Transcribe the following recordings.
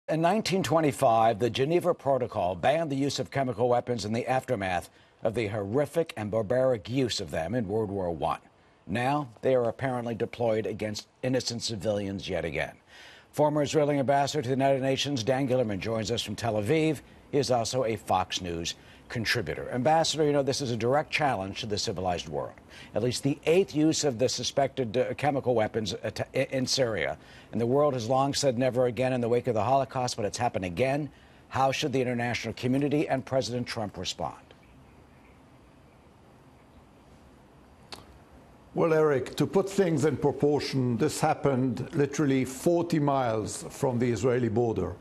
In 1925, the Geneva Protocol banned the use of chemical weapons in the aftermath of the horrific and barbaric use of them in World War I. Now, they are apparently deployed against innocent civilians yet again. Former Israeli ambassador to the United Nations, Dan Gillerman, joins us from Tel Aviv. He is also a Fox News contributor. Ambassador, you know, this is a direct challenge to the civilized world. At least the 8th use of the suspected chemical weapons in Syria. And the world has long said never again in the wake of the Holocaust, but it's happened again. How should the international community and President Trump respond? Well, Eric, to put things in proportion, this happened literally 40 miles from the Israeli border,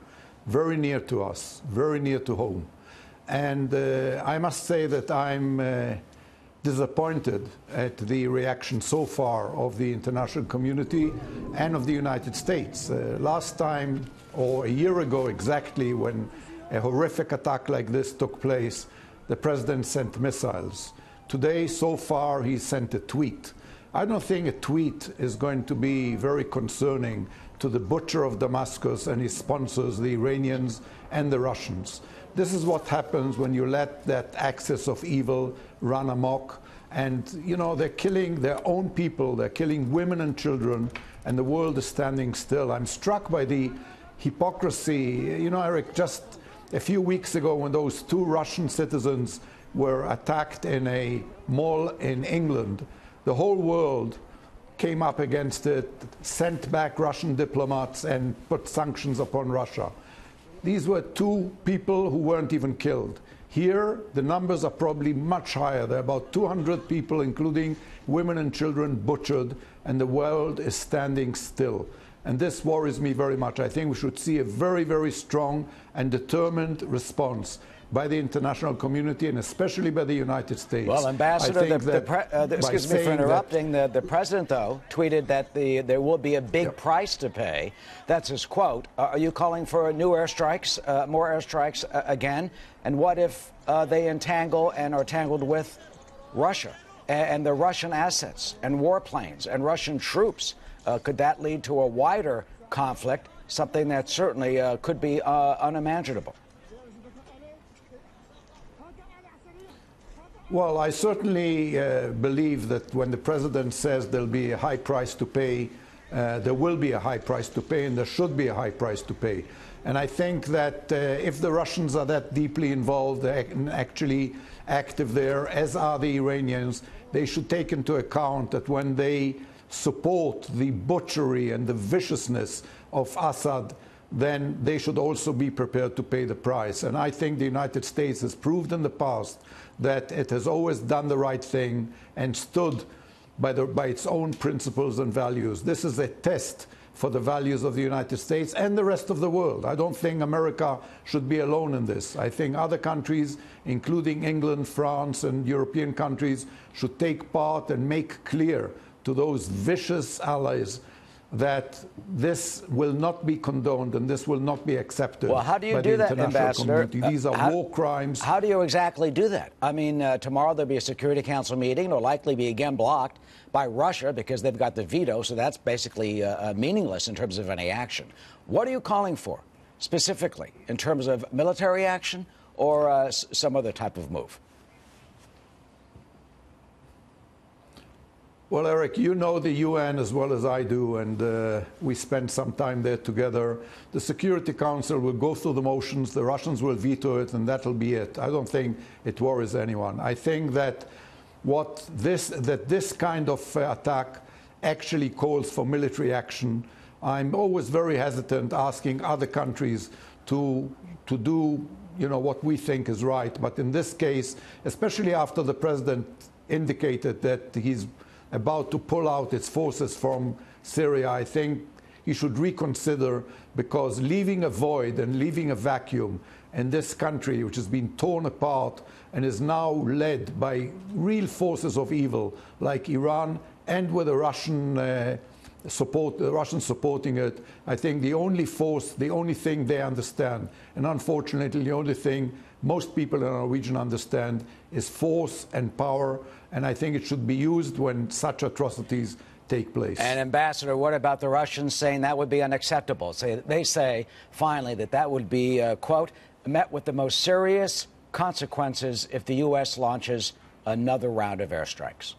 very near to us, very near to home. And I must say that I'm disappointed at the reaction so far of the international community and of the United States. Last time, or a year ago exactly, when a horrific attack like this took place, the president sent missiles. Today, so far, he sent a tweet. I don't think a tweet is going to be very concerning to the butcher of Damascus and his sponsors, the Iranians and the Russians. This is what happens when you let that axis of evil run amok. And, you know, they're killing their own people, they're killing women and children, and the world is standing still. I'm struck by the hypocrisy. You know, Eric, just a few weeks ago when those 2 Russian citizens were attacked in a mall in England, the whole world came up against it, sent back Russian diplomats and put sanctions upon Russia. These were 2 people who weren't even killed. Here, the numbers are probably much higher. There are about 200 people, including women and children, butchered, and the world is standing still. And this worries me very much. I think we should see a very, very strong and determined response by the international community and especially by the United States. Well, Ambassador, excuse me for interrupting. The president, though, tweeted that there will be a big price to pay. That's his quote. Are you calling for new airstrikes, more airstrikes again? And what if they entangle and are tangled with Russia and the Russian assets and warplanes and Russian troops? Could that lead to a wider conflict, something that certainly could be unimaginable? Well, I certainly believe that when the president says there'll be a high price to pay, there will be a high price to pay, and there should be a high price to pay. And I think that if the Russians are that deeply involved and actually active there, as are the Iranians, they should take into account that when they support the butchery and the viciousness of Assad, then they should also be prepared to pay the price. And I think the United States has proved in the past that it has always done the right thing and stood by its own principles and values. This is a test for the values of the United States and the rest of the world. I don't think America should be alone in this. I think other countries, including England, France, and European countries, should take part and make clear to those vicious allies that this will not be condoned and this will not be accepted. Well, how do you do that, Ambassador? These are war crimes. How do you exactly do that? I mean, tomorrow there'll be a Security Council meeting. It'll likely be again blocked by Russia because they've got the veto, so that's basically meaningless in terms of any action. What are you calling for specifically in terms of military action or some other type of move? Well, Eric, you know the UN as well as I do, and we spent some time there together. The Security Council will go through the motions, the Russians will veto it, and that'll be it. I don't think it worries anyone. I think that this kind of attack actually calls for military action. I'm always very hesitant asking other countries to do, you know, what we think is right. But in this case, especially after the president indicated that he's about to pull out its forces from Syria, I think he should reconsider, because leaving a void and leaving a vacuum in this country, which has been torn apart and is now led by real forces of evil like Iran and with the Russian supporting it, I think the only thing they understand, and unfortunately the only thing most people in our region understand, is force and power. And I think it should be used when such atrocities take place. And Ambassador, what about the Russians saying that would be unacceptable? They say, finally, that would be, quote, met with the most serious consequences if the U.S. launches another round of airstrikes.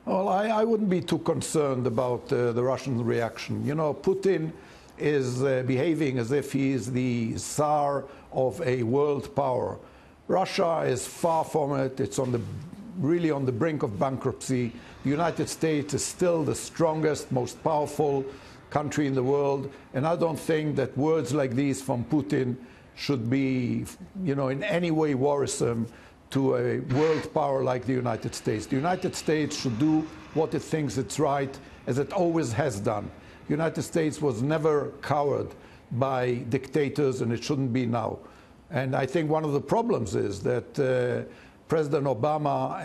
Well, I wouldn't be too concerned about the Russian reaction. You know, Putin is behaving as if he is the Tsar of a world power. Russia is far from it. It's really on the brink of bankruptcy. The United States is still the strongest, most powerful country in the world. And I don't think that words like these from Putin should be, you know, in any way worrisome to a world power like the United States. The United States should do what it thinks it's right, as it always has done. The United States was never cowered by dictators, and it shouldn't be now. And I think one of the problems is that President Obama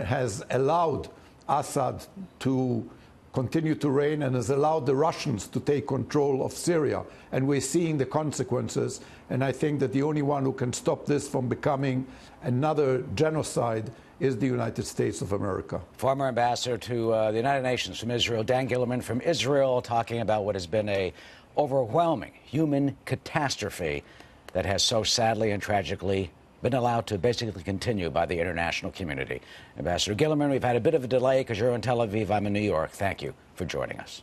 has allowed Assad to continue to reign and has allowed the Russians to take control of Syria. And we're seeing the consequences. And I think that the only one who can stop this from becoming another genocide is the United States of America. Former ambassador to the United Nations from Israel, Dan Gillerman from Israel, talking about what has been an overwhelming human catastrophe that has so sadly and tragically been allowed to basically continue by the international community. Ambassador Gillerman, we've had a bit of a delay because you're in Tel Aviv, I'm in New York. Thank you for joining us.